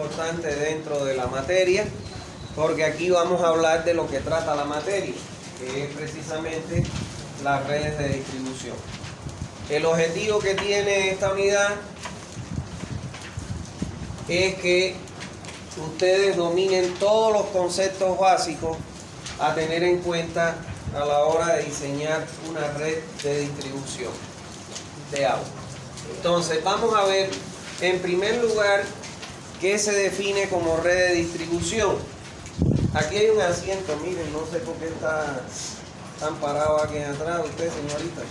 importante dentro de la materia, porque aquí vamos a hablar de lo que trata la materia, que es precisamente las redes de distribución. El objetivo que tiene esta unidad es que ustedes dominen todos los conceptos básicos a tener en cuenta a la hora de diseñar una red de distribución de agua. Entonces vamos a ver en primer lugar qué se define como red de distribución. Aquí hay un asiento, miren, no sé por qué están parados aquí atrás usted, señorita.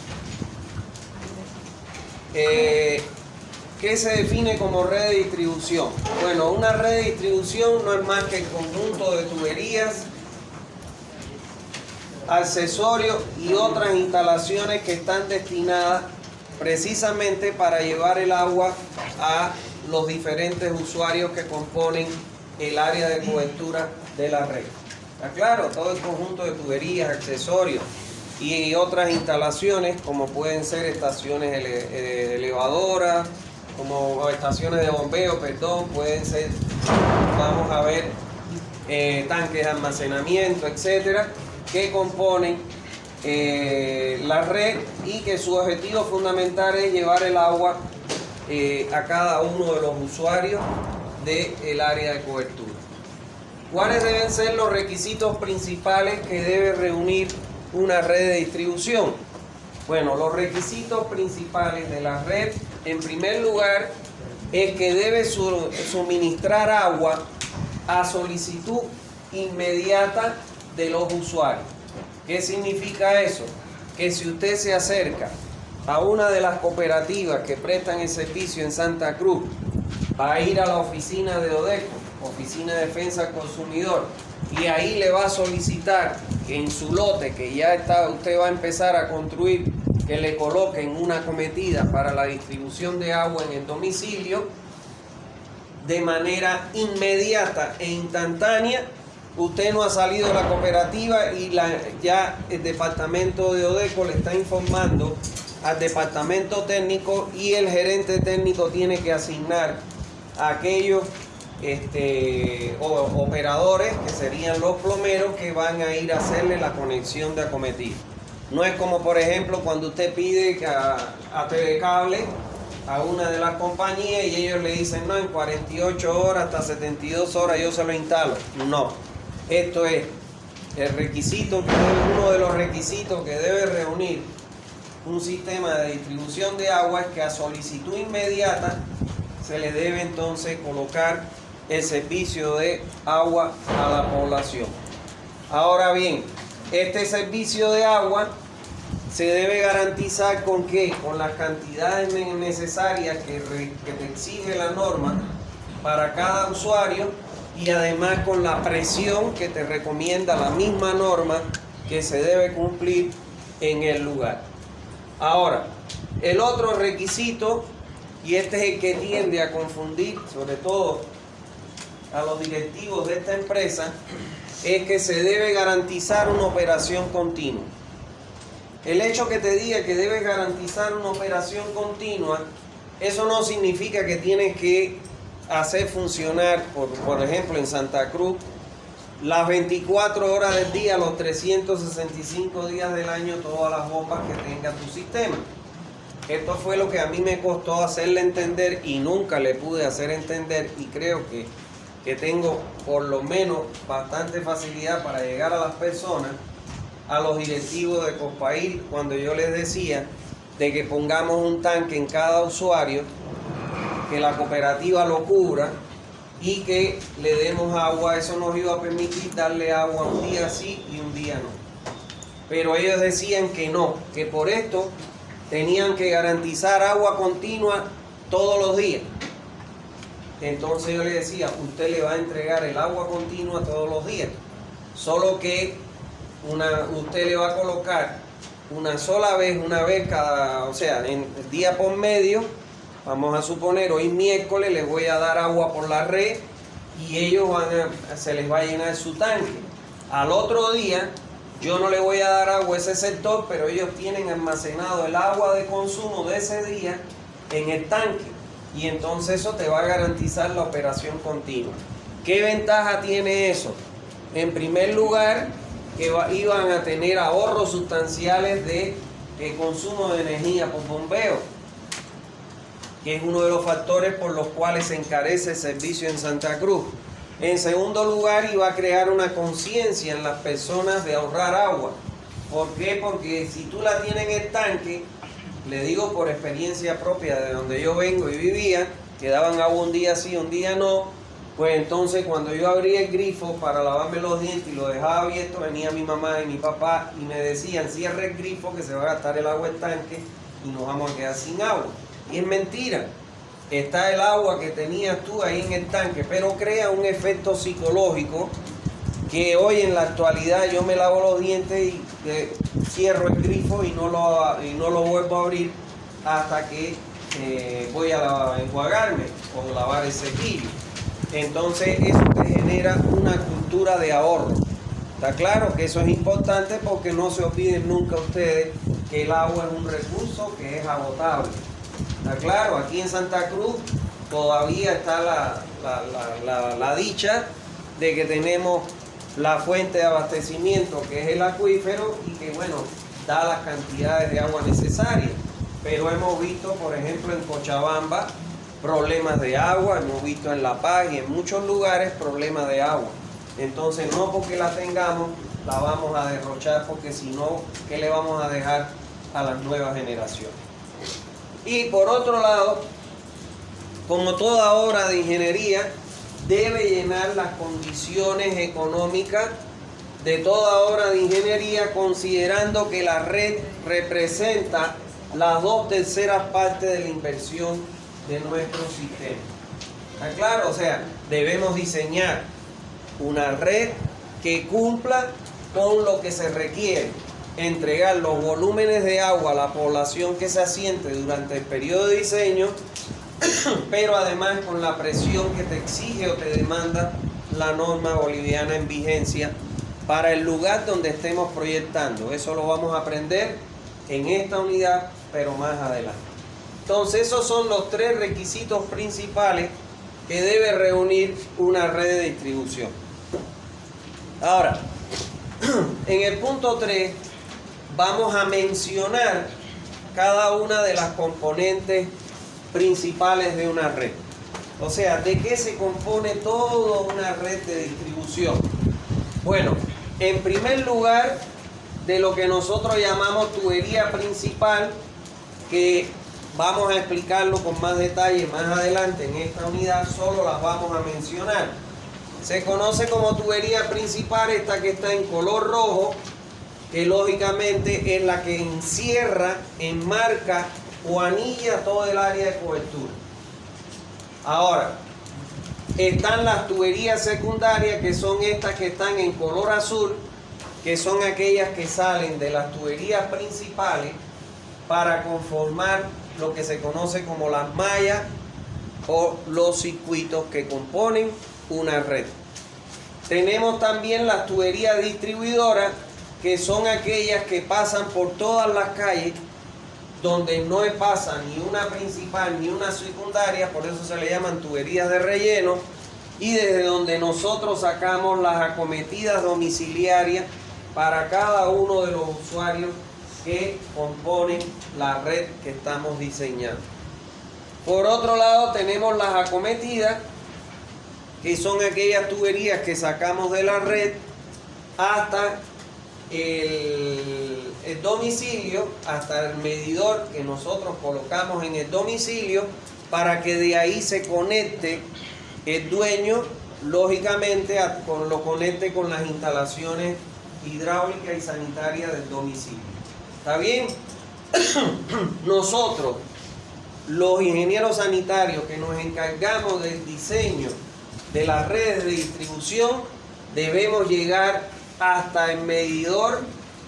¿Qué se define como red de distribución? Bueno, una red de distribución no es más que el conjunto de tuberías, accesorios y otras instalaciones que están destinadas precisamente para llevar el agua a los diferentes usuarios que componen el área de cobertura de la red. ¿Está claro? Todo el conjunto de tuberías, accesorios y otras instalaciones, como pueden ser estaciones elevadoras, como estaciones de bombeo, perdón, pueden ser, vamos a ver, tanques de almacenamiento, etcétera, que componen la red y que su objetivo fundamental es llevar el agua a cada uno de los usuarios del área de cobertura. ¿Cuáles deben ser los requisitos principales que debe reunir una red de distribución? Bueno, los requisitos principales de la red, en primer lugar, es que debe suministrar agua a solicitud inmediata de los usuarios. ¿Qué significa eso? Que si usted se acerca a una de las cooperativas que prestan el servicio en Santa Cruz, va a ir a la oficina de ODECO, Oficina de Defensa del Consumidor, y ahí le va a solicitar que en su lote que ya está, usted va a empezar a construir, que le coloquen una cometida para la distribución de agua en el domicilio de manera inmediata e instantánea. Usted no ha salido de la cooperativa y ya el departamento de ODECO le está informando al departamento técnico, y el gerente técnico tiene que asignar a aquellos operadores, que serían los plomeros, que van a ir a hacerle la conexión de acometida. No es como, por ejemplo, cuando usted pide a Telecable, a una de las compañías, y ellos le dicen, no, en 48 horas hasta 72 horas yo se lo instalo. No, esto es el requisito, uno de los requisitos que debe reunir un sistema de distribución de agua, es que a solicitud inmediata se le debe entonces colocar el servicio de agua a la población. Ahora bien, este servicio de agua se debe garantizar ¿con qué? Con las cantidades necesarias que te exige la norma para cada usuario, y además con la presión que te recomienda la misma norma que se debe cumplir en el lugar. Ahora, el otro requisito, y este es el que tiende a confundir sobre todo a los directivos de esta empresa, es que se debe garantizar una operación continua. El hecho que te diga que debes garantizar una operación continua, eso no significa que tienes que hacer funcionar, por ejemplo, en Santa Cruz, las 24 horas del día, los 365 días del año, todas las bombas que tenga tu sistema. Esto fue lo que a mí me costó hacerle entender, y nunca le pude hacer entender, y creo que tengo por lo menos bastante facilidad para llegar a las personas, a los directivos de Cospail, cuando yo les decía de que pongamos un tanque en cada usuario, que la cooperativa lo cubra y que le demos agua. Eso nos iba a permitir darle agua un día sí y un día no. Pero ellos decían que no, que por esto tenían que garantizar agua continua todos los días. Entonces yo le decía, usted le va a entregar el agua continua todos los días, solo que usted le va a colocar una sola vez, una vez cada, o sea, en el día por medio. Vamos a suponer, hoy miércoles les voy a dar agua por la red y ellos se les va a llenar su tanque. Al otro día yo no le voy a dar agua a ese sector, pero ellos tienen almacenado el agua de consumo de ese día en el tanque. y entonces eso te va a garantizar la operación continua. ¿Qué ventaja tiene eso? En primer lugar, que iban a tener ahorros sustanciales de consumo de energía por bombeo, que es uno de los factores por los cuales se encarece el servicio en Santa Cruz. En segundo lugar, iba a crear una conciencia en las personas de ahorrar agua. ¿Por qué? Porque si tú la tienes en el tanque, le digo por experiencia propia de donde yo vengo y vivía, que daban agua un día sí, un día no, pues entonces cuando yo abría el grifo para lavarme los dientes y lo dejaba abierto, venía mi mamá y mi papá y me decían, cierre el grifo que se va a gastar el agua del tanque y nos vamos a quedar sin agua. Y es mentira. Está el agua que tenías tú ahí en el tanque, pero crea un efecto psicológico que hoy en la actualidad yo me lavo los dientes y cierro el grifo y no lo vuelvo a abrir hasta que voy a enjuagarme o lavar el cepillo. Entonces eso te genera una cultura de ahorro. Está claro que eso es importante porque no se olviden nunca ustedes que el agua es un recurso que es agotable. Está claro, aquí en Santa Cruz todavía está la dicha de que tenemos la fuente de abastecimiento que es el acuífero y que bueno, da las cantidades de agua necesarias. Pero hemos visto, por ejemplo, en Cochabamba problemas de agua, hemos visto en La Paz y en muchos lugares problemas de agua. Entonces no porque la tengamos la vamos a derrochar, porque si no, ¿qué le vamos a dejar a las nuevas generaciones? Y por otro lado, como toda obra de ingeniería, debe llenar las condiciones económicas de toda obra de ingeniería, considerando que la red representa las 2/3 partes de la inversión de nuestro sistema. ¿Está claro? O sea, debemos diseñar una red que cumpla con lo que se requiere, entregar los volúmenes de agua a la población que se asiente durante el periodo de diseño, pero además con la presión que te exige o te demanda la norma boliviana en vigencia para el lugar donde estemos proyectando. Eso lo vamos a aprender en esta unidad, pero más adelante. Entonces, esos son los 3 requisitos principales que debe reunir una red de distribución. Ahora, en el punto 3 vamos a mencionar cada una de las componentes principales de una red. O sea, ¿de qué se compone toda una red de distribución? Bueno, en primer lugar, de lo que nosotros llamamos tubería principal, que vamos a explicarlo con más detalle más adelante en esta unidad, solo las vamos a mencionar. Se conoce como tubería principal esta que está en color rojo, que lógicamente es la que encierra, enmarca o anilla todo el área de cobertura. Ahora, están las tuberías secundarias, que son estas que están en color azul, que son aquellas que salen de las tuberías principales para conformar lo que se conoce como las mallas o los circuitos que componen una red. Tenemos también las tuberías distribuidoras, que son aquellas que pasan por todas las calles donde no pasa ni una principal ni una secundaria, por eso se le llaman tuberías de relleno, y desde donde nosotros sacamos las acometidas domiciliarias para cada uno de los usuarios que componen la red que estamos diseñando. Por otro lado, tenemos las acometidas, que son aquellas tuberías que sacamos de la red hasta el domicilio, hasta el medidor que nosotros colocamos en el domicilio, para que de ahí se conecte el dueño, lógicamente lo conecte con las instalaciones hidráulicas y sanitarias del domicilio. ¿Está bien? Nosotros, los ingenieros sanitarios que nos encargamos del diseño de las redes de distribución, debemos llegar hasta el medidor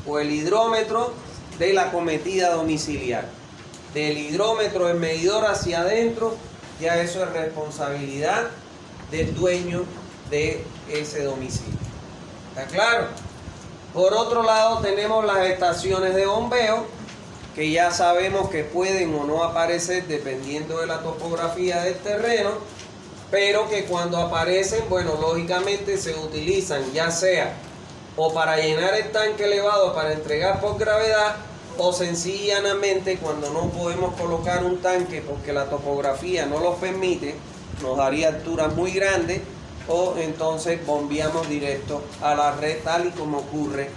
o el hidrómetro de la acometida domiciliar. Del hidrómetro, el medidor hacia adentro, ya eso es responsabilidad del dueño de ese domicilio. ¿Está claro? Por otro lado, tenemos las estaciones de bombeo, que ya sabemos que pueden o no aparecer dependiendo de la topografía del terreno, pero que cuando aparecen, bueno, lógicamente se utilizan ya sea o para llenar el tanque elevado para entregar por gravedad, o sencillamente cuando no podemos colocar un tanque porque la topografía no lo permite, nos daría alturas muy grandes, o entonces bombeamos directo a la red, tal y como ocurre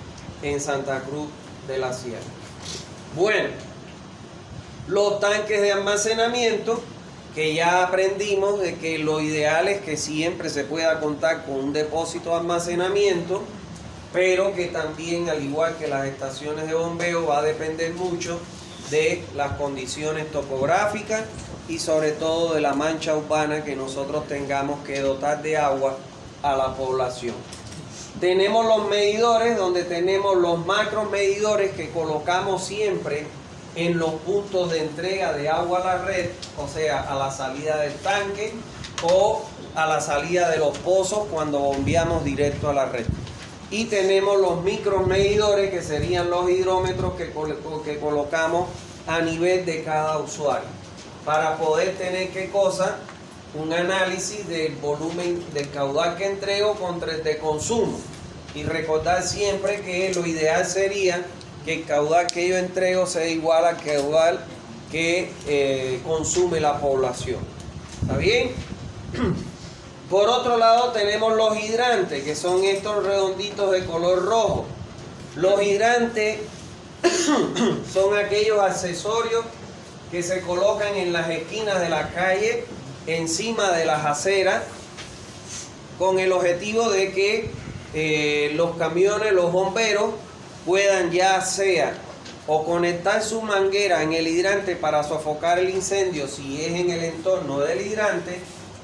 en Santa Cruz de la Sierra. Bueno, los tanques de almacenamiento, que ya aprendimos de que lo ideal es que siempre se pueda contar con un depósito de almacenamiento, pero que también, al igual que las estaciones de bombeo, va a depender mucho de las condiciones topográficas y sobre todo de la mancha urbana que nosotros tengamos que dotar de agua a la población. Tenemos los medidores, donde tenemos los macros medidores que colocamos siempre en los puntos de entrega de agua a la red, o sea, a la salida del tanque o a la salida de los pozos cuando bombeamos directo a la red. Y tenemos los micromedidores, que serían los hidrómetros que colocamos a nivel de cada usuario, para poder tener, ¿qué cosa? Un análisis del volumen del caudal que entrego contra el de consumo. Y recordar siempre que lo ideal sería que el caudal que yo entrego sea igual al caudal que consume la población. ¿Está bien? Por otro lado tenemos los hidrantes, que son estos redonditos de color rojo. Los hidrantes son aquellos accesorios que se colocan en las esquinas de la calle, encima de las aceras, con el objetivo de que los camiones, los bomberos, puedan ya sea o conectar su manguera en el hidrante para sofocar el incendio si es en el entorno del hidrante,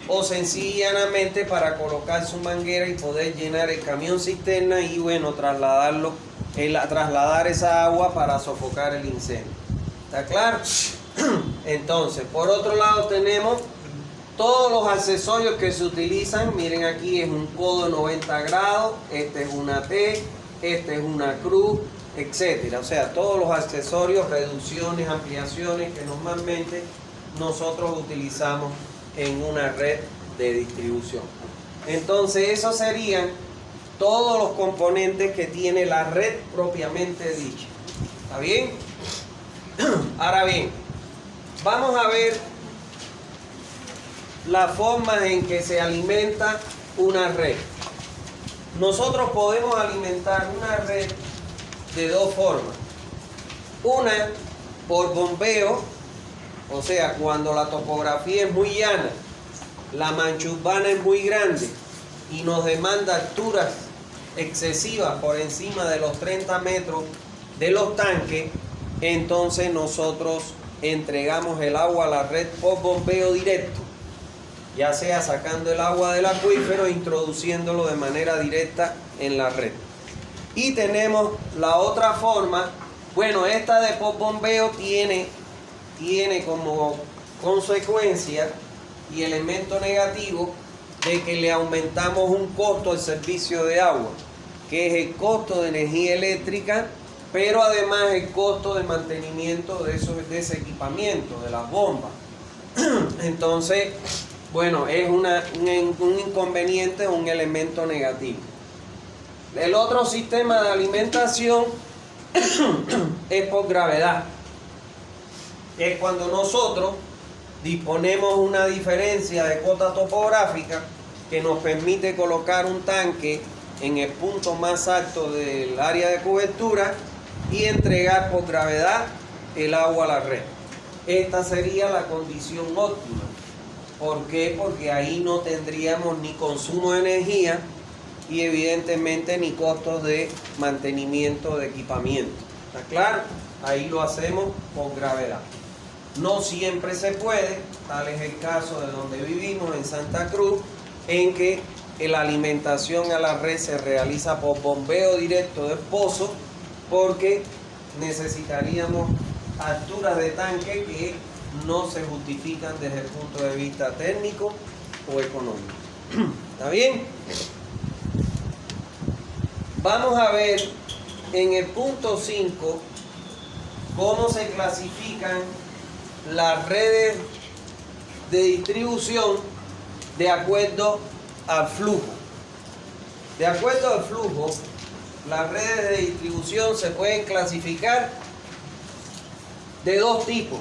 o sencillamente para colocar su manguera y poder llenar el camión cisterna y bueno, trasladar esa agua para sofocar el incendio. ¿Está claro? Entonces, por otro lado tenemos todos los accesorios que se utilizan. Miren, aquí es un codo 90 grados, este es una T, este es una cruz, etcétera. O sea, todos los accesorios, reducciones, ampliaciones que normalmente nosotros utilizamos en una red de distribución. Entonces, esos serían todos los componentes que tiene la red propiamente dicha. ¿Está bien? Ahora bien, vamos a ver las formas en que se alimenta una red. Nosotros podemos alimentar una red de dos formas. Una, por bombeo, o sea, cuando la topografía es muy llana, la mancha urbana es muy grande y nos demanda alturas excesivas por encima de los 30 metros de los tanques, entonces nosotros entregamos el agua a la red por bombeo directo, ya sea sacando el agua del acuífero e introduciéndolo de manera directa en la red. Y tenemos la otra forma, bueno, esta de por bombeo tiene como consecuencia y elemento negativo de que le aumentamos un costo al servicio de agua, que es el costo de energía eléctrica, pero además el costo de mantenimiento de ese equipamiento, de las bombas. Entonces, bueno, es un inconveniente, un elemento negativo. El otro sistema de alimentación es por gravedad. Es cuando nosotros disponemos una diferencia de cota topográfica que nos permite colocar un tanque en el punto más alto del área de cobertura y entregar por gravedad el agua a la red. Esta sería la condición óptima. ¿Por qué? Porque ahí no tendríamos ni consumo de energía y evidentemente ni costos de mantenimiento de equipamiento. ¿Está claro? Ahí lo hacemos por gravedad. No siempre se puede, tal es el caso de donde vivimos, en Santa Cruz, en que la alimentación a la red se realiza por bombeo directo del pozo, porque necesitaríamos alturas de tanque que no se justifican desde el punto de vista técnico o económico. ¿Está bien? Vamos a ver en el punto 5 cómo se clasifican las redes de distribución de acuerdo al flujo. De acuerdo al flujo, las redes de distribución se pueden clasificar de dos tipos.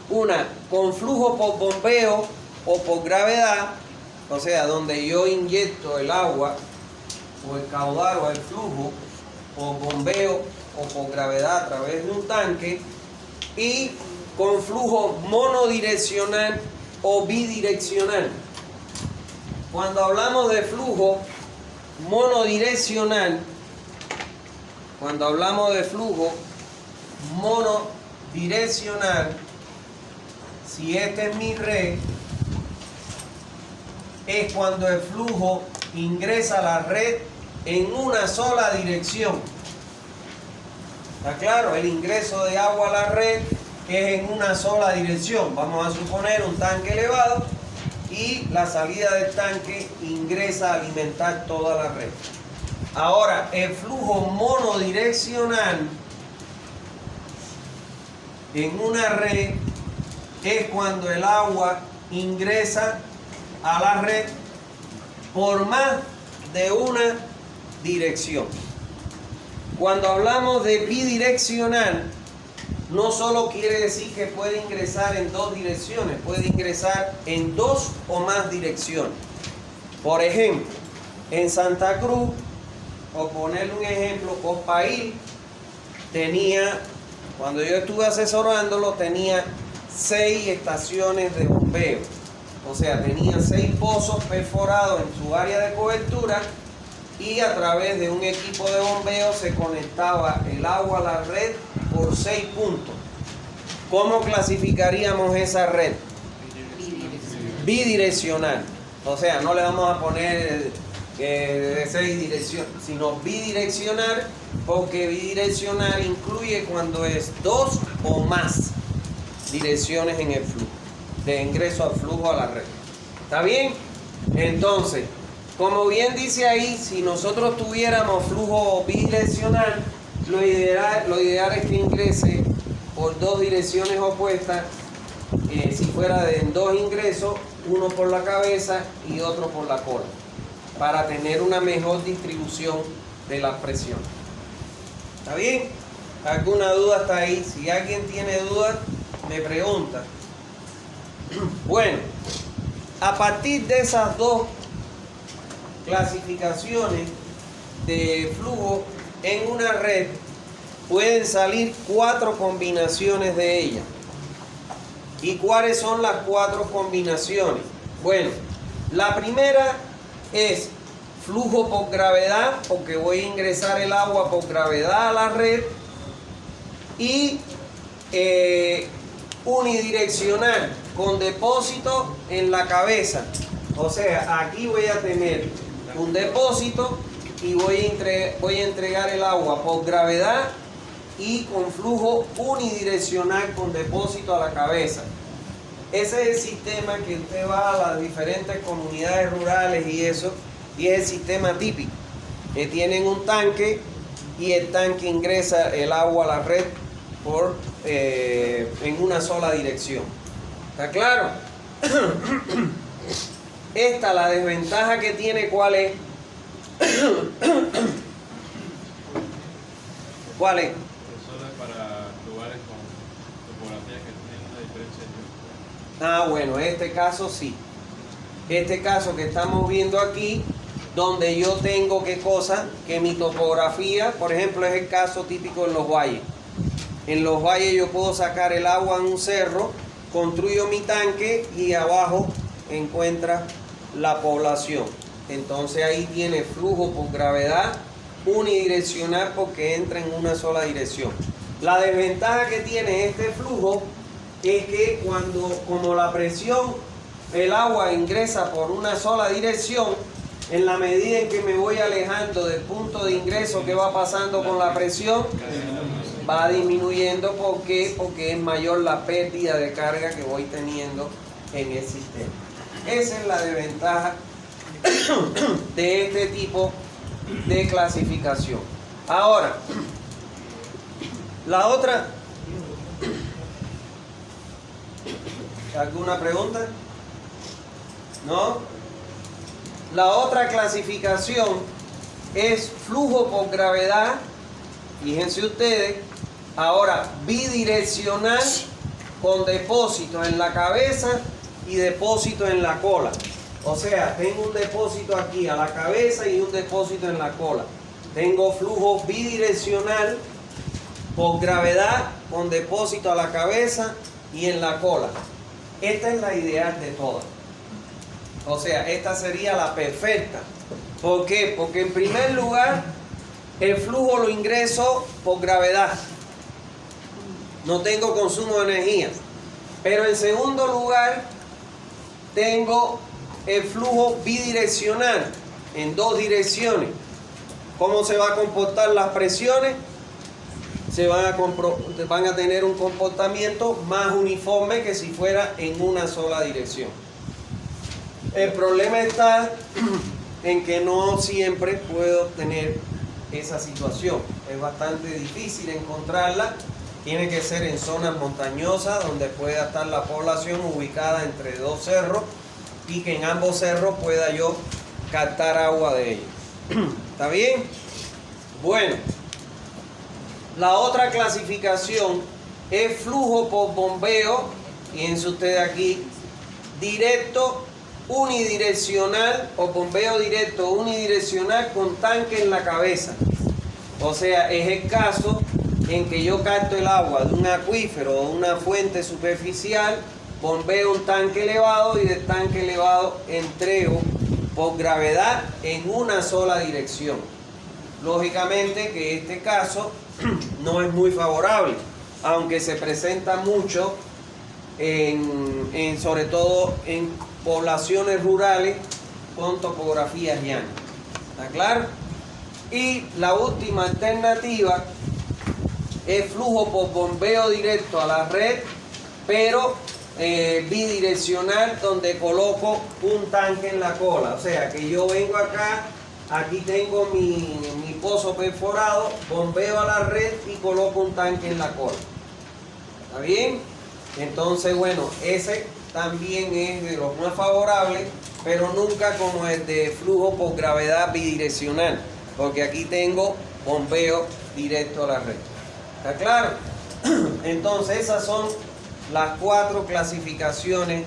Una con flujo por bombeo o por gravedad, o sea, donde yo inyecto el agua o el caudal o el flujo por bombeo o por gravedad a través de un tanque, y con flujo monodireccional o bidireccional. Cuando hablamos de flujo monodireccional, si esta es mi red, es cuando el flujo ingresa a la red en una sola dirección. ¿Está claro? El ingreso de agua a la red es en una sola dirección. Vamos a suponer un tanque elevado y la salida del tanque ingresa a alimentar toda la red. Ahora, el flujo monodireccional en una red es cuando el agua ingresa a la red por más de una dirección. Cuando hablamos de bidireccional, no solo quiere decir que puede ingresar en dos direcciones, puede ingresar en dos o más direcciones. Por ejemplo, en Santa Cruz, o ponerle un ejemplo, Cospail tenía, cuando yo estuve asesorándolo, tenía 6 estaciones de bombeo. O sea, tenía 6 pozos perforados en su área de cobertura, y a través de un equipo de bombeo se conectaba el agua a la red por 6 puntos. ¿Cómo clasificaríamos esa red? Bidireccional. O sea, no le vamos a poner de 6 direcciones, sino bidireccional, porque bidireccional incluye cuando es 2 o más direcciones en el flujo, de ingreso al flujo a la red. ¿Está bien? Entonces, como bien dice ahí, si nosotros tuviéramos flujo bidireccional, lo ideal es que ingrese por dos direcciones opuestas, si fuera de 2 ingresos, uno por la cabeza y otro por la cola, para tener una mejor distribución de las presiones. ¿Está bien? ¿Alguna duda hasta ahí? Si alguien tiene dudas, me pregunta. Bueno, a partir de esas dos clasificaciones de flujo en una red, pueden salir 4 combinaciones de ellas. ¿Y cuáles son las 4 combinaciones? Bueno, la primera es flujo por gravedad, porque voy a ingresar el agua por gravedad a la red, y unidireccional, con depósito en la cabeza. O sea, aquí voy a tener un depósito y voy a entregar el agua por gravedad y con flujo unidireccional con depósito a la cabeza. Ese es el sistema que usted va a las diferentes comunidades rurales y eso, y es el sistema típico, que tienen un tanque y el tanque ingresa el agua a la red en una sola dirección. ¿Está claro? Esta, la desventaja que tiene, ¿cuál es? ¿Cuál es? Solo es para lugares con topografías que tienen una diferencia de... Ah, bueno, este caso sí. Este caso que estamos viendo aquí, donde yo tengo ¿qué cosa? Que mi topografía, por ejemplo, es el caso típico en los valles. En los valles yo puedo sacar el agua en un cerro, construyo mi tanque y abajo encuentra la población. Entonces ahí tiene flujo por gravedad unidireccional porque entra en una sola dirección. La desventaja que tiene este flujo es que como la presión, el agua ingresa por una sola dirección, en la medida en que me voy alejando del punto de ingreso, que va pasando con la presión, va disminuyendo. ¿Por qué? Porque es mayor la pérdida de carga que voy teniendo en el sistema. Esa es la desventaja de este tipo de clasificación. Ahora, la otra ¿Alguna pregunta? ¿No? La otra clasificación es flujo por gravedad. Fíjense ustedes, ahora bidireccional con depósito en la cabeza y depósito en la cola. O sea, tengo un depósito aquí a la cabeza y un depósito en la cola. Tengo flujo bidireccional por gravedad con depósito a la cabeza y en la cola. Esta es la ideal de todas. O sea, esta sería la perfecta. ¿Por qué? Porque en primer lugar, el flujo lo ingreso por gravedad. No tengo consumo de energía. Pero en segundo lugar, tengo el flujo bidireccional en dos direcciones. ¿Cómo se va a comportar las presiones? Van a tener un comportamiento más uniforme que si fuera en una sola dirección. El problema está en que no siempre puedo tener esa situación. Es bastante difícil encontrarla. Tiene que ser en zonas montañosas donde pueda estar la población ubicada entre dos cerros y que en ambos cerros pueda yo captar agua de ellos. ¿Está bien? Bueno, la otra clasificación es flujo por bombeo. Fíjense ustedes aquí, directo unidireccional o bombeo directo unidireccional con tanque en la cabeza. O sea, es el caso en que yo capto el agua de un acuífero o una fuente superficial, bombeo un tanque elevado y del tanque elevado entrego por gravedad en una sola dirección. Lógicamente que este caso no es muy favorable, aunque se presenta mucho sobre todo en poblaciones rurales con topografías llanas. ¿Está claro? Y la última alternativa es flujo por bombeo directo a la red, pero bidireccional, donde coloco un tanque en la cola. O sea que yo vengo acá, aquí tengo mi pozo perforado, bombeo a la red y coloco un tanque en la cola. ¿Está bien? Entonces, bueno, ese también es de los más favorables, pero nunca como el de flujo por gravedad bidireccional, porque aquí tengo bombeo directo a la red. ¿Está claro? Entonces, esas son las 4 clasificaciones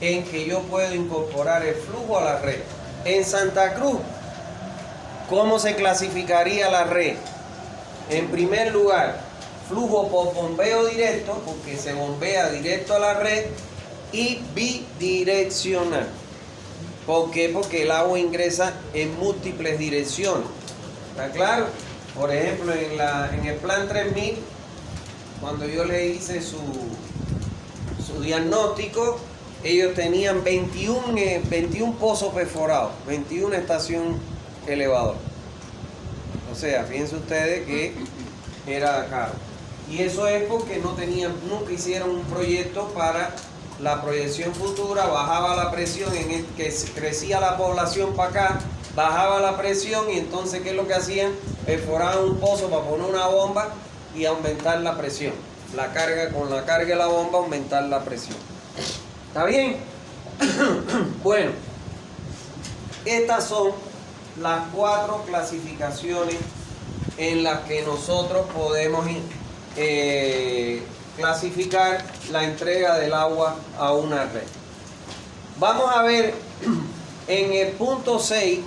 en que yo puedo incorporar el flujo a la red. En Santa Cruz, ¿cómo se clasificaría la red? En primer lugar, flujo por bombeo directo, porque se bombea directo a la red, y bidireccional. ¿Por qué? Porque el agua ingresa en múltiples direcciones. ¿Está claro? Por ejemplo, en el plan 3000, cuando yo le hice su diagnóstico, ellos tenían 21 pozos perforados, 21 estaciones elevadoras. O sea, fíjense ustedes que era caro. Y eso es porque nunca hicieron un proyecto para la proyección futura. Bajaba la presión, que crecía la población para acá, bajaba la presión, y entonces ¿qué es lo que hacían? Perforaban un pozo para poner una bomba y aumentar la presión. Con la carga de la bomba aumentar la presión. ¿Está bien? Bueno, estas son las 4 clasificaciones en las que nosotros podemos clasificar la entrega del agua a una red. Vamos a ver en el punto 6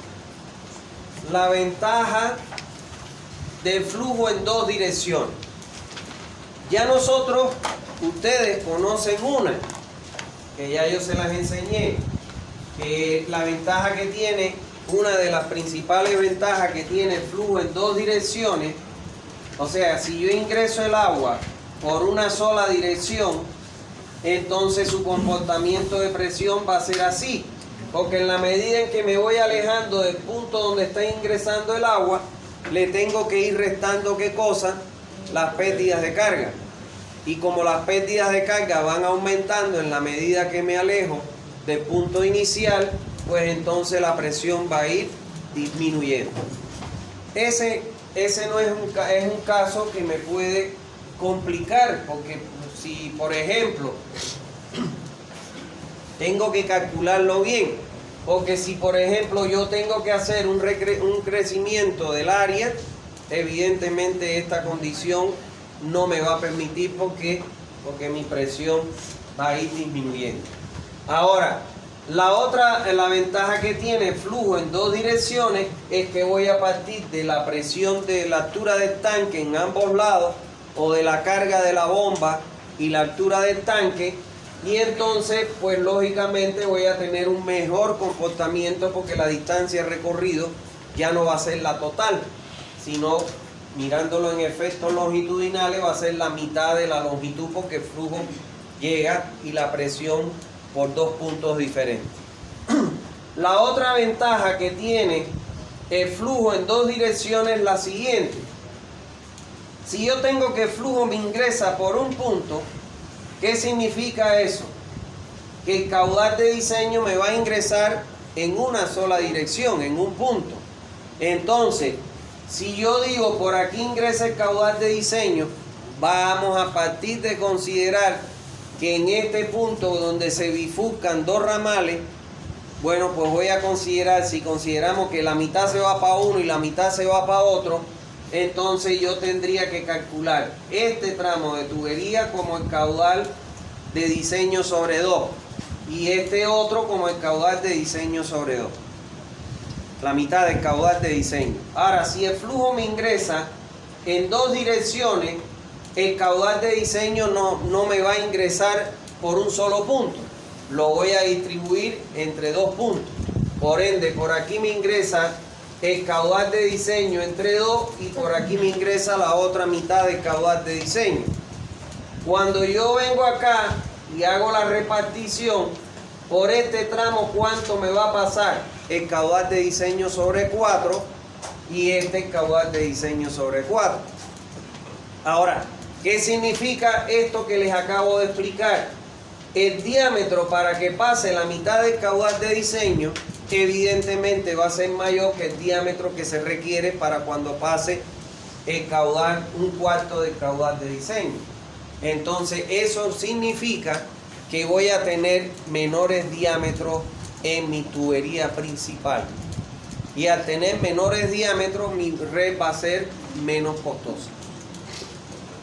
la ventaja del flujo en dos direcciones. Ya ustedes conocen una, que ya yo se las enseñé, que la ventaja que tiene, una de las principales ventajas que tiene el flujo en dos direcciones. O sea, si yo ingreso el agua por una sola dirección, entonces su comportamiento de presión va a ser así, porque en la medida en que me voy alejando del punto donde está ingresando el agua, le tengo que ir restando ¿qué cosa? Las pérdidas de carga. Y como las pérdidas de carga van aumentando en la medida que me alejo del punto inicial, pues entonces la presión va a ir disminuyendo. Ese no es un caso que me puede complicar, porque si, por ejemplo, tengo que calcularlo bien, porque si por ejemplo yo tengo que hacer un crecimiento del área, evidentemente esta condición no me va a permitir porque mi presión va a ir disminuyendo. Ahora, la ventaja que tiene flujo en dos direcciones es que voy a partir de la presión de la altura del tanque en ambos lados, o de la carga de la bomba y la altura del tanque, y entonces pues lógicamente voy a tener un mejor comportamiento porque la distancia recorrido ya no va a ser la total, sino mirándolo en efectos longitudinales va a ser la mitad de la longitud, porque el flujo llega y la presión por dos puntos diferentes. La otra ventaja que tiene el flujo en dos direcciones es la siguiente. Si yo tengo que el flujo me ingresa por un punto, ¿qué significa eso? Que el caudal de diseño me va a ingresar en una sola dirección, en un punto. Entonces, si yo digo por aquí ingresa el caudal de diseño, vamos a partir de considerar que en este punto donde se bifurcan dos ramales, bueno, pues voy a considerar, si consideramos que la mitad se va para uno y la mitad se va para otro, entonces yo tendría que calcular este tramo de tubería como el caudal de diseño sobre 2 y este otro como el caudal de diseño sobre 2. La mitad del caudal de diseño. Ahora, si el flujo me ingresa en dos direcciones, el caudal de diseño no me va a ingresar por un solo punto. Lo voy a distribuir entre dos puntos. Por ende, por aquí me ingresa el caudal de diseño entre 2 y por aquí me ingresa la otra mitad del caudal de diseño. Cuando yo vengo acá y hago la repartición, por este tramo, ¿cuánto me va a pasar? El caudal de diseño sobre 4 y este el caudal de diseño sobre 4. Ahora, ¿qué significa esto que les acabo de explicar? El diámetro para que pase la mitad del caudal de diseño evidentemente va a ser mayor que el diámetro que se requiere para cuando pase el caudal, un cuarto del caudal de diseño. Entonces eso significa que voy a tener menores diámetros en mi tubería principal, y al tener menores diámetros mi red va a ser menos costosa.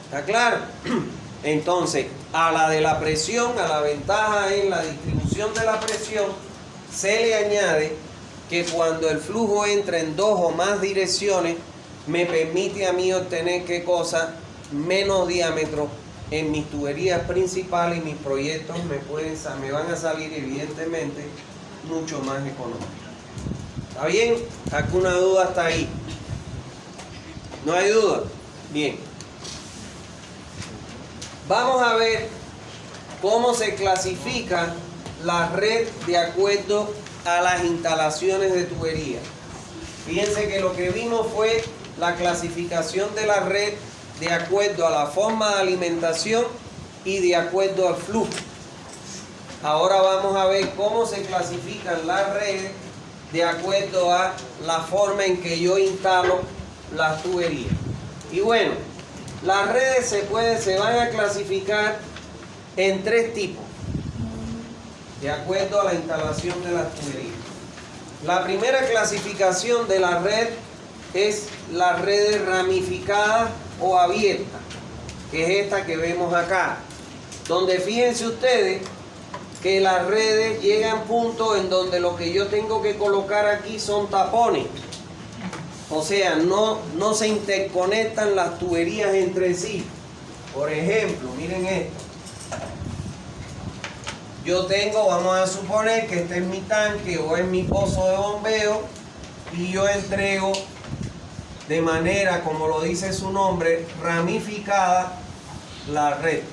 ¿Está claro? Entonces, a la de la presión, a la ventaja en la distribución de la presión, se le añade que cuando el flujo entra en dos o más direcciones, me permite a mí obtener, ¿qué cosa? Menos diámetro en mis tuberías principales, y mis proyectos me van a salir evidentemente mucho más económicos. ¿Está bien? ¿Alguna duda hasta ahí? ¿No hay duda? Bien. Vamos a ver cómo se clasifica la red de acuerdo a las instalaciones de tubería. Fíjense que lo que vimos fue la clasificación de la red de acuerdo a la forma de alimentación y de acuerdo al flujo. Ahora vamos a ver cómo se clasifican las redes de acuerdo a la forma en que yo instalo las tuberías. Y bueno, las redes se van a clasificar en tres tipos, de acuerdo a la instalación de las tuberías. La primera clasificación de la red es las redes ramificadas o abiertas, que es esta que vemos acá, donde fíjense ustedes que las redes llegan a puntos en donde lo que yo tengo que colocar aquí son tapones. O sea, no se interconectan las tuberías entre sí. Por ejemplo, miren esto. Yo tengo, vamos a suponer que este es mi tanque o es mi pozo de bombeo, y yo entrego de manera, como lo dice su nombre, ramificada la red.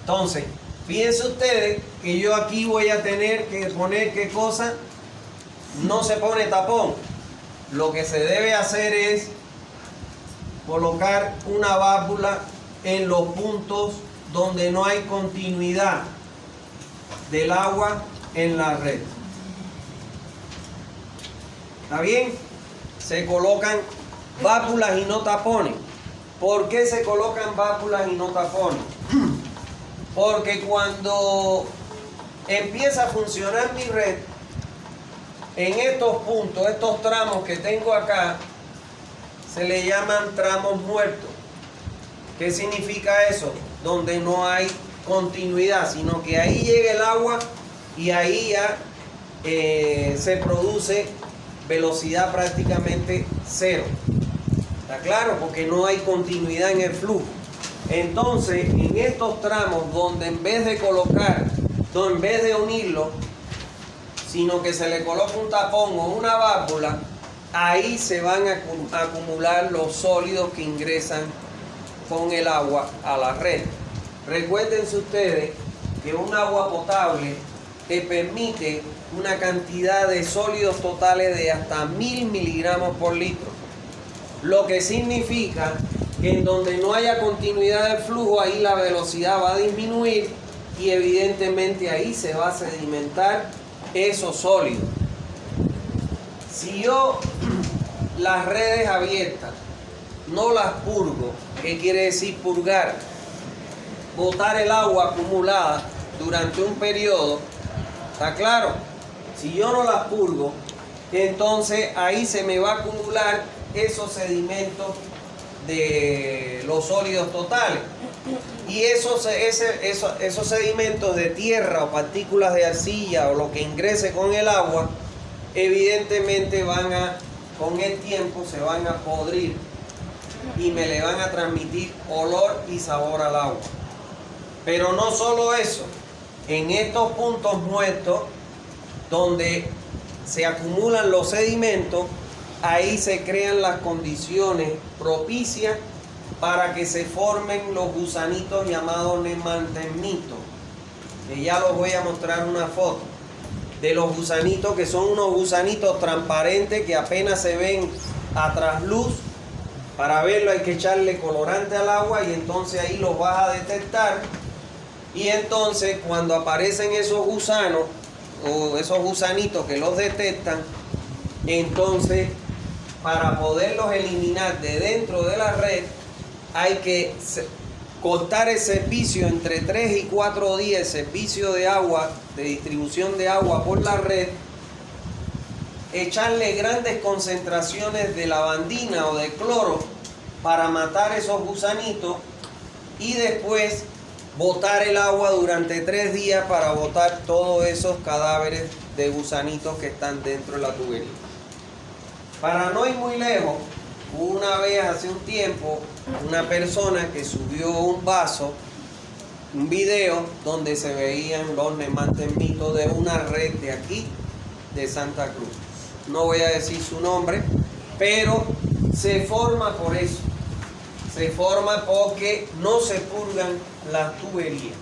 Entonces, fíjense ustedes que yo aquí voy a tener que poner, ¿qué cosa? No se pone tapón. Lo que se debe hacer es colocar una válvula en los puntos donde no hay continuidad del agua en la red. ¿Está bien? Se colocan válvulas y no tapones. ¿Por qué se colocan válvulas y no tapones? Porque cuando empieza a funcionar mi red, en estos puntos, estos tramos que tengo acá, se le llaman tramos muertos. ¿Qué significa eso? Donde no hay continuidad, sino que ahí llega el agua y ahí ya se produce velocidad prácticamente cero. ¿Está claro? Porque no hay continuidad en el flujo. Entonces, en estos tramos donde en vez de unirlo, sino que se le coloca un tapón o una válvula, ahí se van a acumular los sólidos que ingresan con el agua a la red. Recuérdense ustedes que un agua potable te permite una cantidad de sólidos totales de hasta 1000 miligramos por litro, lo que significa que en donde no haya continuidad del flujo, ahí la velocidad va a disminuir y evidentemente ahí se va a sedimentar esos sólidos. Si yo las redes abiertas no las purgo, ¿qué quiere decir purgar? Botar el agua acumulada durante un periodo, ¿está claro? Si yo no las purgo, entonces ahí se me va a acumular esos sedimentos de los sólidos totales. Y esos sedimentos de tierra o partículas de arcilla o lo que ingrese con el agua, evidentemente con el tiempo se van a podrir y me le van a transmitir olor y sabor al agua. Pero no solo eso, en estos puntos muertos donde se acumulan los sedimentos, ahí se crean las condiciones propicias para que se formen los gusanitos llamados nemantemitos, que ya los voy a mostrar una foto de los gusanitos, que son unos gusanitos transparentes que apenas se ven a trasluz. Para verlo hay que echarle colorante al agua y entonces ahí los vas a detectar. Y entonces cuando aparecen esos gusanos o esos gusanitos que los detectan, entonces para poderlos eliminar de dentro de la red hay que cortar el servicio entre 3 y 4 días, el servicio de agua, de distribución de agua por la red, echarle grandes concentraciones de lavandina o de cloro para matar esos gusanitos y después botar el agua durante 3 días para botar todos esos cadáveres de gusanitos que están dentro de la tubería. Para no ir muy lejos, una vez hace un tiempo, una persona que subió un video donde se veían los nemantemitos de una red de aquí, de Santa Cruz. No voy a decir su nombre, pero se forma por eso. Se forma porque no se purgan las tuberías.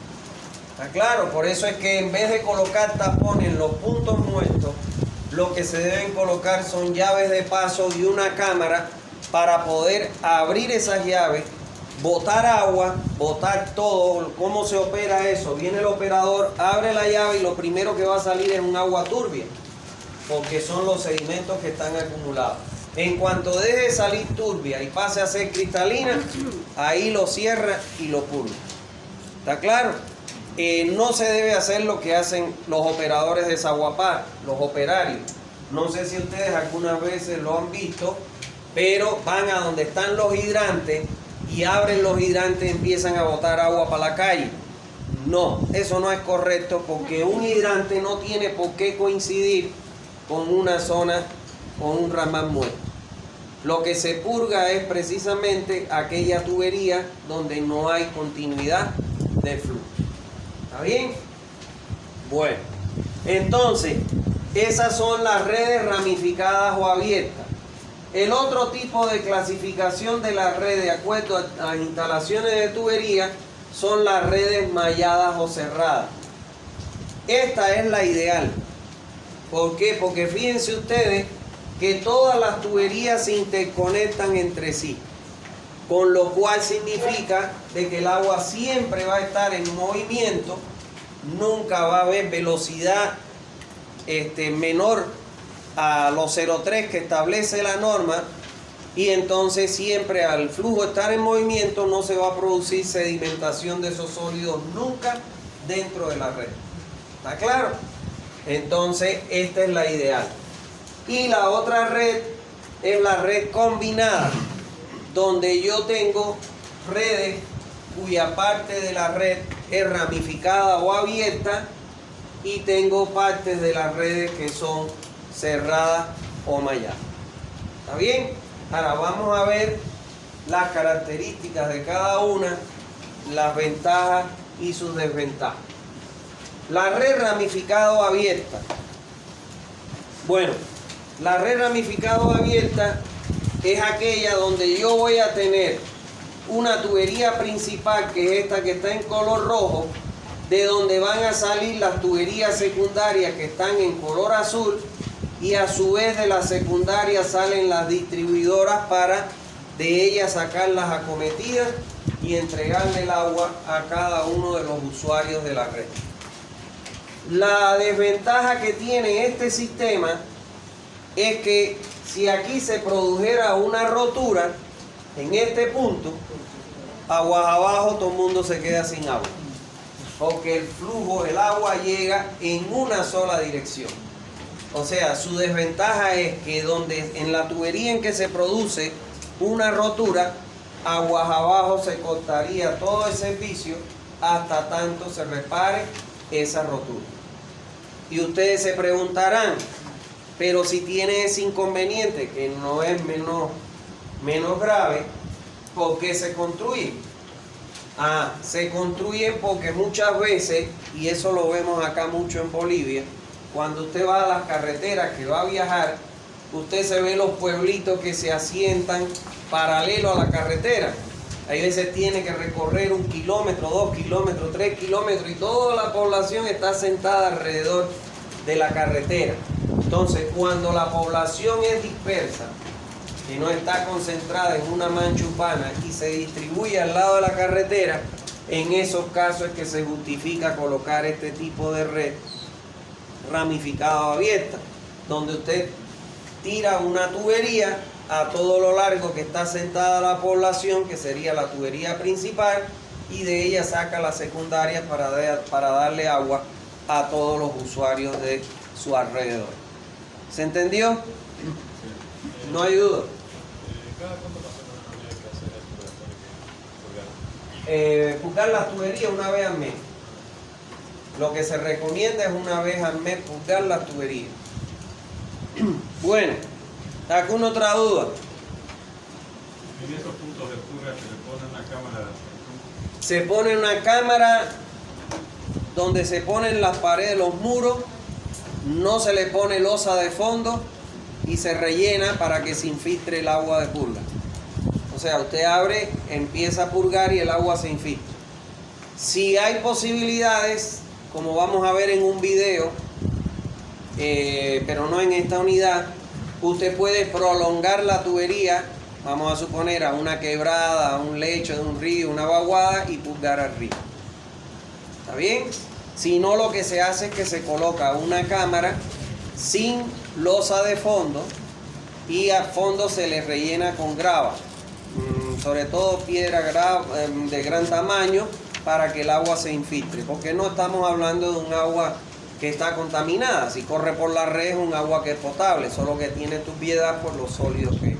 ¿Está claro? Por eso es que en vez de colocar tapones en los puntos muertos, lo que se deben colocar son llaves de paso y una cámara para poder abrir esas llaves, botar agua, botar todo. ¿Cómo se opera eso? Viene el operador, abre la llave y lo primero que va a salir es un agua turbia, porque son los sedimentos que están acumulados. En cuanto deje de salir turbia y pase a ser cristalina, ahí lo cierra y lo purga. ¿Está claro? No se debe hacer lo que hacen los operadores de desaguapar, los operarios. No sé si ustedes algunas veces lo han visto, pero van a donde están los hidrantes y abren los hidrantes y empiezan a botar agua para la calle. No, eso no es correcto, porque un hidrante no tiene por qué coincidir con una zona, con un ramán muerto. Lo que se purga es precisamente aquella tubería donde no hay continuidad de flujo. ¿Está bien? Bueno, entonces, esas son las redes ramificadas o abiertas. El otro tipo de clasificación de la red, de acuerdo a las instalaciones de tubería, son las redes malladas o cerradas. Esta es la ideal. ¿Por qué? Porque fíjense ustedes que todas las tuberías se interconectan entre sí, con lo cual significa de que el agua siempre va a estar en movimiento, nunca va a haber velocidad menor a los 0,3 que establece la norma, y entonces siempre al flujo estar en movimiento no se va a producir sedimentación de esos sólidos nunca dentro de la red. ¿Está claro? Entonces esta es la ideal. Y la otra red es la red combinada, donde yo tengo redes cuya parte de la red es ramificada o abierta y tengo partes de las redes que son cerradas o malladas. ¿Está bien? Ahora vamos a ver las características de cada una, las ventajas y sus desventajas. La red ramificada o abierta. Bueno, la red ramificada o abierta es aquella donde yo voy a tener una tubería principal, que es esta que está en color rojo, de donde van a salir las tuberías secundarias que están en color azul, y a su vez de las secundarias salen las distribuidoras para de ellas sacar las acometidas y entregarle el agua a cada uno de los usuarios de la red. La desventaja que tiene este sistema es que si aquí se produjera una rotura en este punto, aguas abajo todo el mundo se queda sin agua, porque el flujo del agua llega en una sola dirección. O sea, su desventaja es que donde en la tubería en que se produce una rotura, aguas abajo se cortaría todo el servicio hasta tanto se repare esa rotura. Y ustedes se preguntarán, pero si tiene ese inconveniente, que no es menos grave, ¿por qué se construye? Se construyen porque muchas veces, y eso lo vemos acá mucho en Bolivia, cuando usted va a las carreteras que va a viajar, usted se ve los pueblitos que se asientan paralelo a la carretera. Hay veces tiene que recorrer 1 kilómetro, 2 kilómetros, 3 kilómetros, y toda la población está asentada alrededor de la carretera. Entonces, cuando la población es dispersa, que no está concentrada en una mancha urbana y se distribuye al lado de la carretera, en esos casos es que se justifica colocar este tipo de red ramificada o abierta, donde usted tira una tubería a todo lo largo que está sentada la población, que sería la tubería principal, y de ella saca la secundaria para darle agua a todos los usuarios de su alrededor. ¿Se entendió? No hay duda. ¿Cada cuánto más o menos habría que hacer esto para poder Purgar las tuberías una vez al mes. Lo que se recomienda es una vez al mes purgar las tuberías. Bueno, ¿alguna otra duda? En esos puntos de purga se le pone una cámara de Se pone una cámara donde se ponen las paredes, los muros, no se le pone losa de fondo y se rellena para que se infiltre el agua de purga. O sea, usted abre, empieza a purgar y el agua se infiltra. Si hay posibilidades, como vamos a ver en un video, pero no en esta unidad, usted puede prolongar la tubería, vamos a suponer a una quebrada, a un lecho de un río, una vaguada, y purgar al río. ¿Está bien? Si no, lo que se hace es que se coloca una cámara sin losa de fondo y a fondo se le rellena con grava, sobre todo piedra de gran tamaño, para que el agua se infiltre, porque no estamos hablando de un agua que está contaminada. Si corre por la red es un agua que es potable, solo que tiene turbiedad por los sólidos que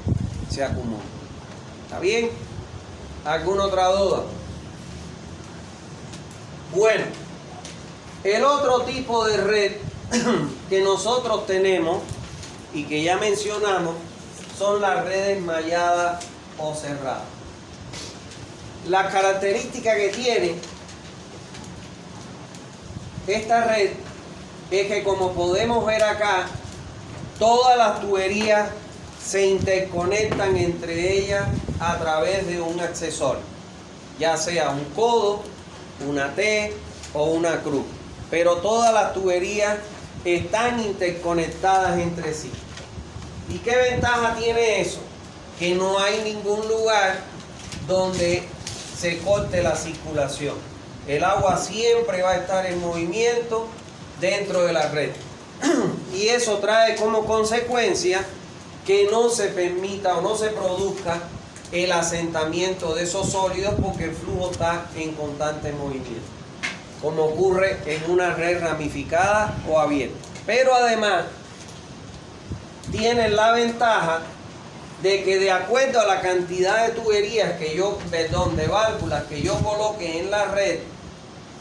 se acumulan. ¿Está bien? ¿Alguna otra duda? Bueno, el otro tipo de red que nosotros tenemos y que ya mencionamos son las redes malladas o cerradas. La característica que tiene esta red es que, como podemos ver acá, todas las tuberías se interconectan entre ellas a través de un accesorio, ya sea un codo, una T o una cruz, pero todas las tuberías están interconectadas entre sí. ¿Y qué ventaja tiene eso? Que no hay ningún lugar donde se corte la circulación. El agua siempre va a estar en movimiento dentro de la red. Y eso trae como consecuencia que no se permita o no se produzca el asentamiento de esos sólidos porque el flujo está en constante movimiento, como ocurre en una red ramificada o abierta. Pero además tiene la ventaja de que de acuerdo a la cantidad de tuberías de válvulas que yo coloque en la red,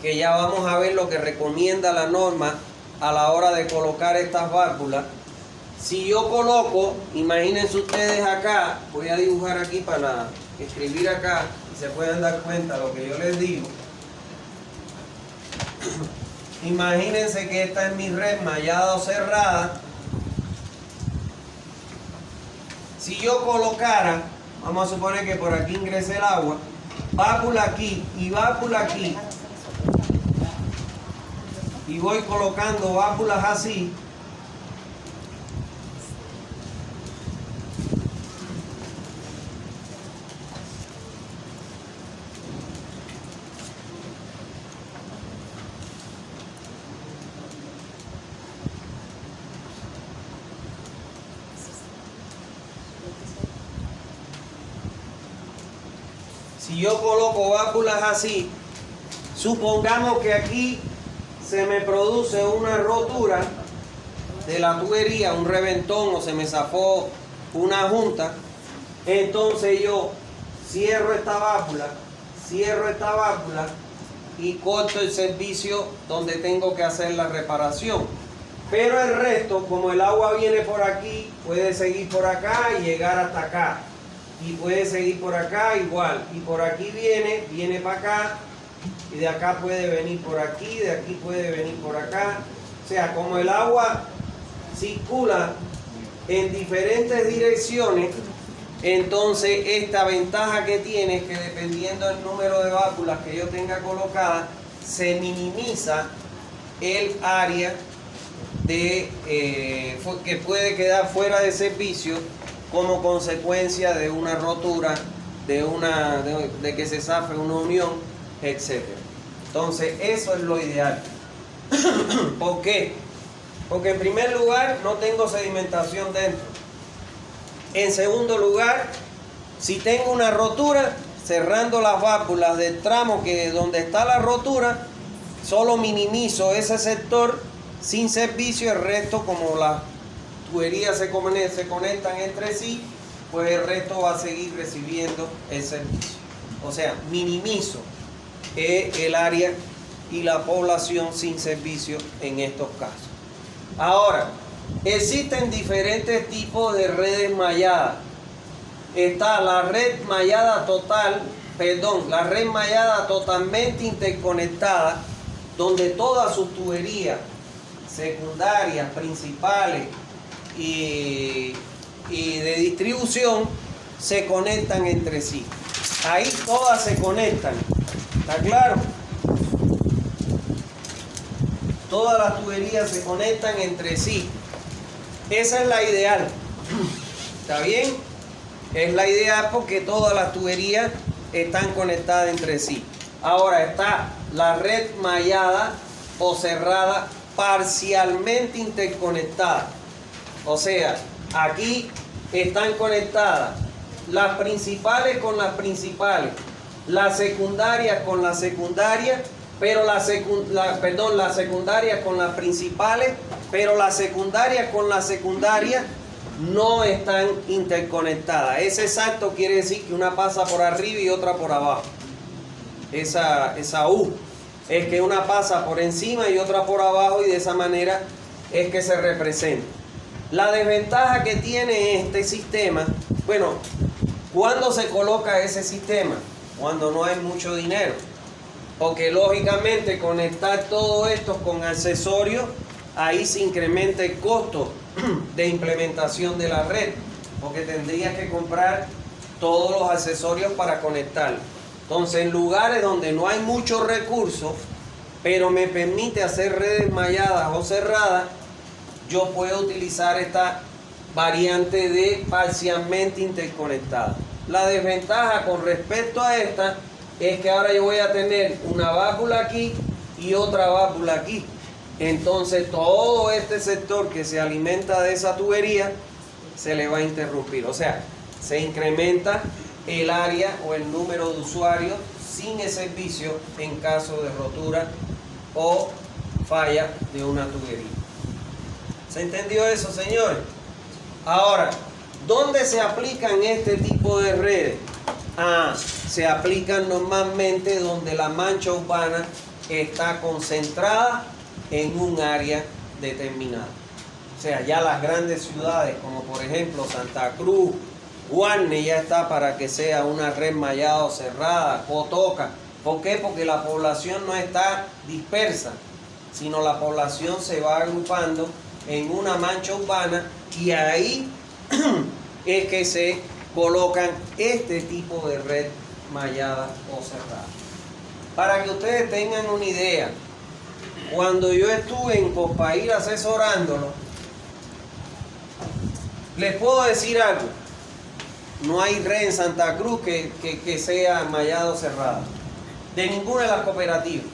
que ya vamos a ver lo que recomienda la norma a la hora de colocar estas válvulas. Si yo coloco, imagínense ustedes acá, voy a dibujar aquí para escribir acá y se pueden dar cuenta de lo que yo les digo. Imagínense que esta es mi red mallada o cerrada. Si yo colocara, vamos a suponer que por aquí ingrese el agua, válvula aquí y válvula aquí, y voy colocando válvulas así, si yo coloco válvulas así, supongamos que aquí se me produce una rotura de la tubería, un reventón o se me zafó una junta, entonces yo cierro esta válvula y corto el servicio donde tengo que hacer la reparación. Pero el resto, como el agua viene por aquí, puede seguir por acá y llegar hasta acá. Y puede seguir por acá igual. Y por aquí viene para acá. Y de acá puede venir por aquí, de aquí puede venir por acá. O sea, como el agua circula en diferentes direcciones, entonces esta ventaja que tiene es que dependiendo del número de válvulas que yo tenga colocadas, se minimiza el área que puede quedar fuera de servicio como consecuencia de una rotura, de que se zafe una unión, etc. Entonces eso es lo ideal. ¿Por qué? Porque en primer lugar no tengo sedimentación dentro. En segundo lugar, si tengo una rotura, cerrando las válvulas del tramo donde está la rotura, solo minimizo ese sector sin servicio. El resto, como las tuberías se conectan entre sí, pues el resto va a seguir recibiendo el servicio. O sea, minimizo el área y la población sin servicio en estos casos. Ahora, existen diferentes tipos de redes malladas. Está la red mallada la red mallada totalmente interconectada, donde todas sus tuberías secundarias, principales y de distribución se conectan entre sí. Ahí todas se conectan, ¿está claro? Todas las tuberías se conectan entre sí. Esa es la ideal. ¿Está bien? Es la ideal porque todas las tuberías están conectadas entre sí. Ahora está la red mallada o cerrada parcialmente interconectada. O sea, aquí están conectadas las principales con las principales, las secundarias con las secundarias, pero las secundarias con las principales, pero las secundarias con las secundarias no están interconectadas. Ese salto quiere decir que una pasa por arriba y otra por abajo. Esa U es que una pasa por encima y otra por abajo, y de esa manera es que se representa. La desventaja que tiene este sistema, bueno, ¿cuándo se coloca ese sistema? Cuando no hay mucho dinero. Porque lógicamente conectar todo esto con accesorios, ahí se incrementa el costo de implementación de la red, porque tendrías que comprar todos los accesorios para conectar. Entonces, en lugares donde no hay muchos recursos, pero me permite hacer redes malladas o cerradas, yo puedo utilizar esta variante de parcialmente interconectada. La desventaja con respecto a esta es que ahora yo voy a tener una válvula aquí y otra válvula aquí. Entonces todo este sector que se alimenta de esa tubería se le va a interrumpir. O sea, se incrementa el área o el número de usuarios sin el servicio en caso de rotura o falla de una tubería. ¿Se entendió eso, señores? Ahora, ¿dónde se aplican este tipo de redes? Se aplican normalmente donde la mancha urbana está concentrada en un área determinada. O sea, ya las grandes ciudades, como por ejemplo Santa Cruz, Guarne, ya está para que sea una red mallada o cerrada, Cotoca. ¿Por qué? Porque la población no está dispersa, sino la población se va agrupando en una mancha urbana y ahí es que se colocan este tipo de red mallada o cerrada. Para que ustedes tengan una idea, cuando yo estuve en Copaíra asesorándolo, les puedo decir algo, no hay red en Santa Cruz que sea mallada o cerrada, de ninguna de las cooperativas.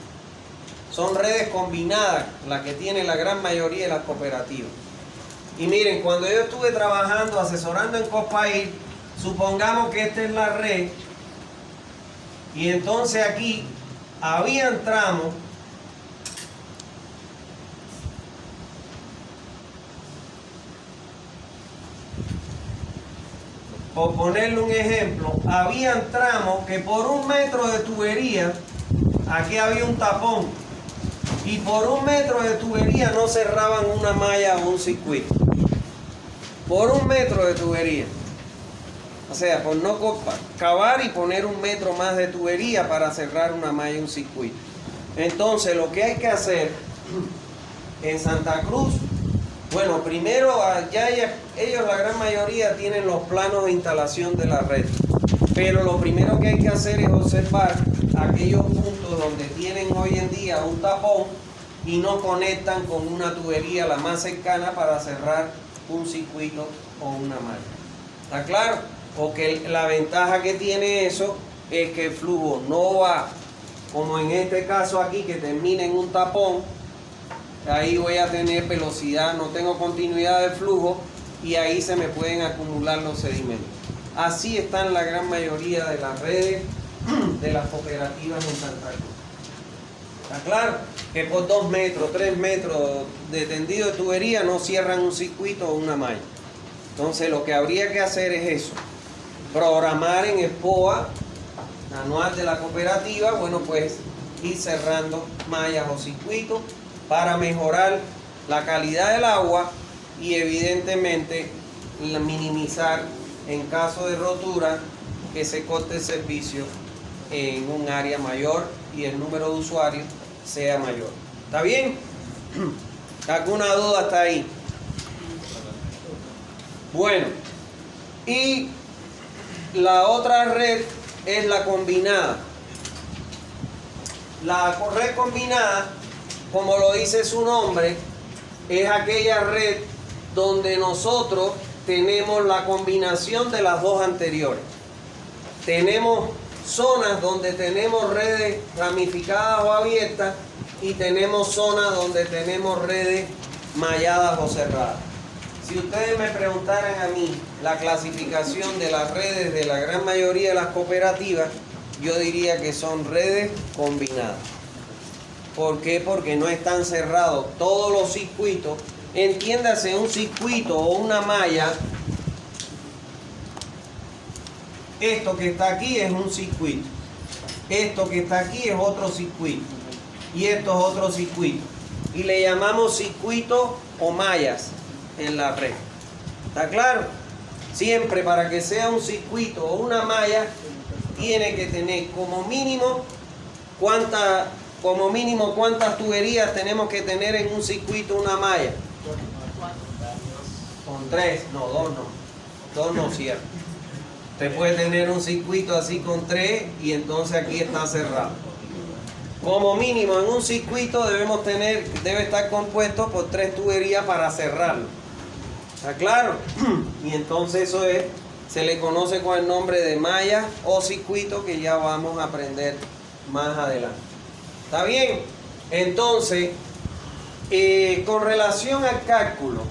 Son redes combinadas las que tienen la gran mayoría de las cooperativas. Y miren, cuando yo estuve trabajando, asesorando en Copaíra, supongamos que esta es la red, y entonces aquí habían tramos por ponerle un ejemplo, habían tramos que por 1 metro de tubería, aquí había un tapón, y por 1 metro de tubería no cerraban una malla o un circuito. Por 1 metro de tubería. O sea, por no cavar y poner 1 metro más de tubería para cerrar una malla y un circuito. Entonces, lo que hay que hacer en Santa Cruz, bueno, primero ya ellos la gran mayoría tienen los planos de instalación de la red. Pero lo primero que hay que hacer es observar aquellos puntos donde tienen hoy en día un tapón y no conectan con una tubería la más cercana para cerrar un circuito o una malla. ¿Está claro? Porque la ventaja que tiene eso es que el flujo no va, como en este caso aquí, que termina en un tapón. Ahí voy a tener velocidad, no tengo continuidad de flujo y ahí se me pueden acumular los sedimentos. Así están la gran mayoría de las redes de las cooperativas en Santa Cruz. ¿Está claro? Que por 2 metros, 3 metros de tendido de tubería no cierran un circuito o una malla. Entonces lo que habría que hacer es eso. Programar en el POA anual de la cooperativa, bueno, pues ir cerrando mallas o circuitos para mejorar la calidad del agua y evidentemente minimizar en caso de rotura que se corte el servicio en un área mayor y el número de usuarios sea mayor. ¿Está bien? ¿Alguna duda hasta ahí? Bueno, y la otra red es la combinada. La red combinada, como lo dice su nombre, es aquella red donde nosotros tenemos la combinación de las dos anteriores. Tenemos zonas donde tenemos redes ramificadas o abiertas y tenemos zonas donde tenemos redes malladas o cerradas. Si ustedes me preguntaran a mí la clasificación de las redes de la gran mayoría de las cooperativas, yo diría que son redes combinadas. ¿Por qué? Porque no están cerrados todos los circuitos. Entiéndase, un circuito o una malla, esto que está aquí es un circuito, esto que está aquí es otro circuito y esto es otro circuito y le llamamos circuito o mallas en la red. ¿Está claro? Siempre para que sea un circuito o una malla tiene que tener como mínimo cuántas tuberías tenemos que tener en un circuito, una malla. Con 3, no, 2 no. 2 no cierra. Usted puede tener un circuito así con 3 y entonces aquí está cerrado. Como mínimo en un circuito debe estar compuesto por 3 tuberías para cerrarlo. ¿Está claro? Y entonces eso se le conoce con el nombre de malla o circuito, que ya vamos a aprender más adelante. ¿Está bien? Entonces, con relación al cálculo,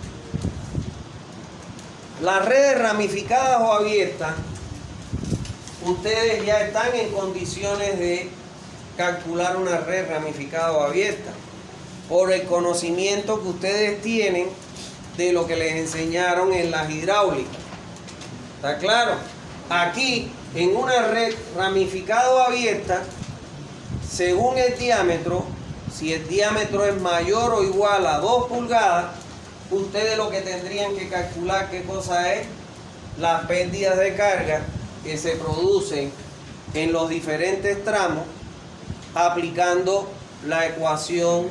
Las redes ramificadas o abiertas, ustedes ya están en condiciones de calcular una red ramificada o abierta por el conocimiento que ustedes tienen de lo que les enseñaron en las hidráulicas. ¿Está claro? Aquí, en una red ramificada o abierta, según el diámetro, si el diámetro es mayor o igual a 2 pulgadas, ustedes lo que tendrían que calcular, ¿qué cosa es? Las pérdidas de carga que se producen en los diferentes tramos aplicando la ecuación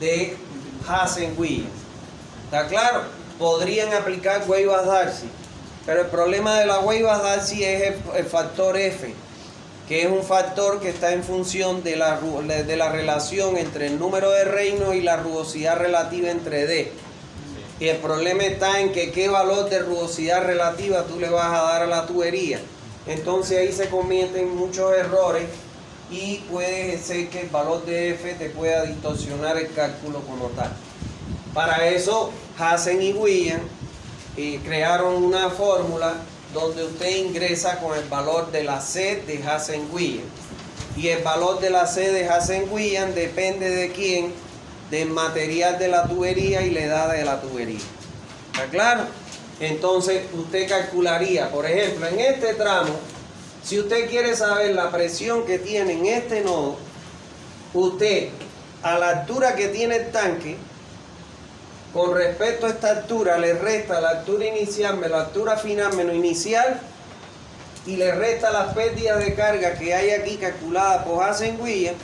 de Hazen-Williams. ¿Está claro? Podrían aplicar Weibach-Darcy, pero el problema de la Weibach-Darcy es el factor F, que es un factor que está en función de la relación entre el número de reinos y la rugosidad relativa entre D. Y el problema está en que qué valor de rugosidad relativa tú le vas a dar a la tubería. Entonces ahí se cometen muchos errores y puede ser que el valor de F te pueda distorsionar el cálculo como tal. Para eso Hazen y Williams crearon una fórmula donde usted ingresa con el valor de la C de Hazen-Williams. Y el valor de la C de Hazen-Williams depende de quién, del material de la tubería y la edad de la tubería. ¿Está claro? Entonces usted calcularía, por ejemplo, en este tramo, si usted quiere saber la presión que tiene en este nodo, usted a la altura que tiene el tanque, con respecto a esta altura, le resta la altura inicial menos la altura final menos inicial y le resta las pérdidas de carga que hay aquí calculadas por Hazen-Williams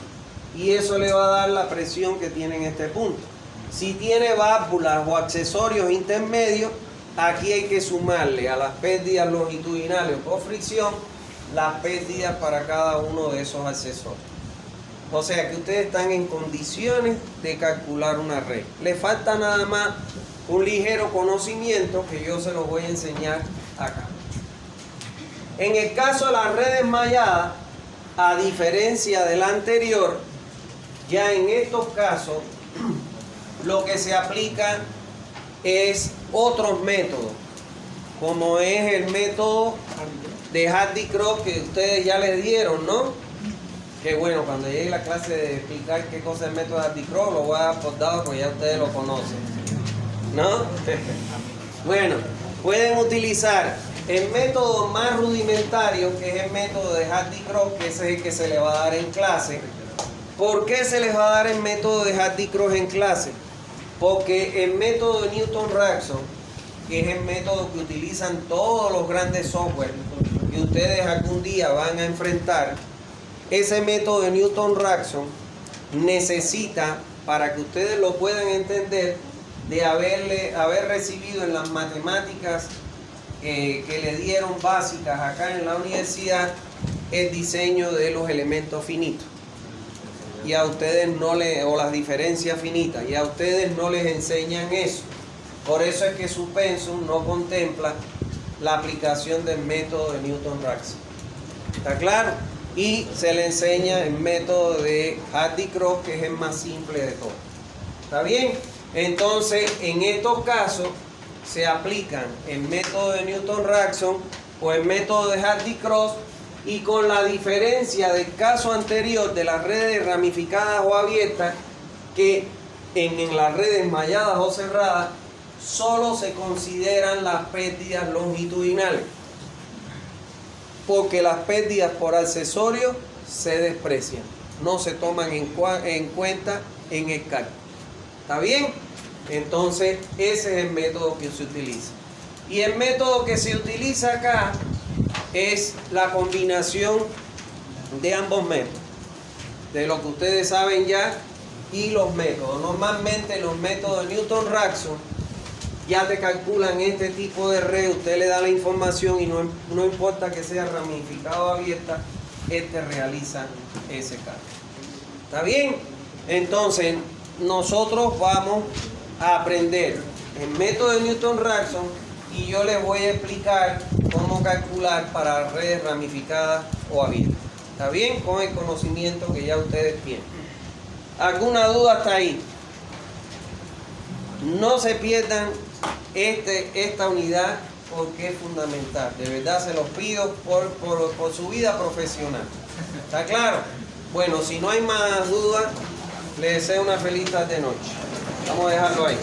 y eso le va a dar la presión que tiene en este punto. Si tiene válvulas o accesorios intermedios, aquí hay que sumarle a las pérdidas longitudinales por fricción las pérdidas para cada uno de esos accesorios. O sea que ustedes están en condiciones de calcular una red. Le falta nada más un ligero conocimiento que yo se los voy a enseñar acá. En el caso de las redes malladas, a diferencia de la anterior, ya en estos casos lo que se aplica es otros métodos, como es el método de Hardy-Cross que ustedes ya les dieron, ¿no? Que bueno, cuando llegue la clase de explicar qué cosa es el método de Hardy-Cross, lo voy a dar por dado porque ya ustedes lo conocen, ¿no? Bueno, pueden utilizar el método más rudimentario, que es el método de Hardy-Cross, que ese es el que se le va a dar en clase. ¿Por qué se les va a dar el método de Hardy-Cross en clase? Porque el método de Newton-Raphson, que es el método que utilizan todos los grandes software que ustedes algún día van a enfrentar, ese método de Newton-Raphson necesita, para que ustedes lo puedan entender, de haber recibido en las matemáticas que le dieron básicas acá en la universidad el diseño de los elementos finitos. Y a ustedes o las diferencias finitas, y a ustedes no les enseñan eso. Por eso es que su pensum no contempla la aplicación del método de Newton-Raphson. ¿Está claro? Y se le enseña el método de Hardy-Cross, que es el más simple de todos. ¿Está bien? Entonces, en estos casos se aplican el método de Newton-Raphson o el método de Hardy-Cross, y con la diferencia del caso anterior de las redes ramificadas o abiertas, que en las redes malladas o cerradas solo se consideran las pérdidas longitudinales, porque las pérdidas por accesorio se desprecian, no se toman en cuenta en el cálculo. ¿Está bien? Entonces ese es el método que se utiliza. Y el método que se utiliza acá es la combinación de ambos métodos, de lo que ustedes saben ya, y los métodos. Normalmente los métodos de Newton-Raphson ya te calculan este tipo de red, usted le da la información y no importa que sea ramificada o abierta, este realiza ese cálculo. ¿Está bien? Entonces nosotros vamos a aprender el método de Newton-Raphson y yo les voy a explicar cómo calcular para redes ramificadas o abiertas. ¿Está bien? Con el conocimiento que ya ustedes tienen. ¿Alguna duda hasta ahí? No se pierdan esta unidad porque es fundamental. De verdad se los pido por su vida profesional. ¿Está claro? Bueno, si no hay más dudas, les deseo una feliz tarde noche. Vamos a dejarlo ahí.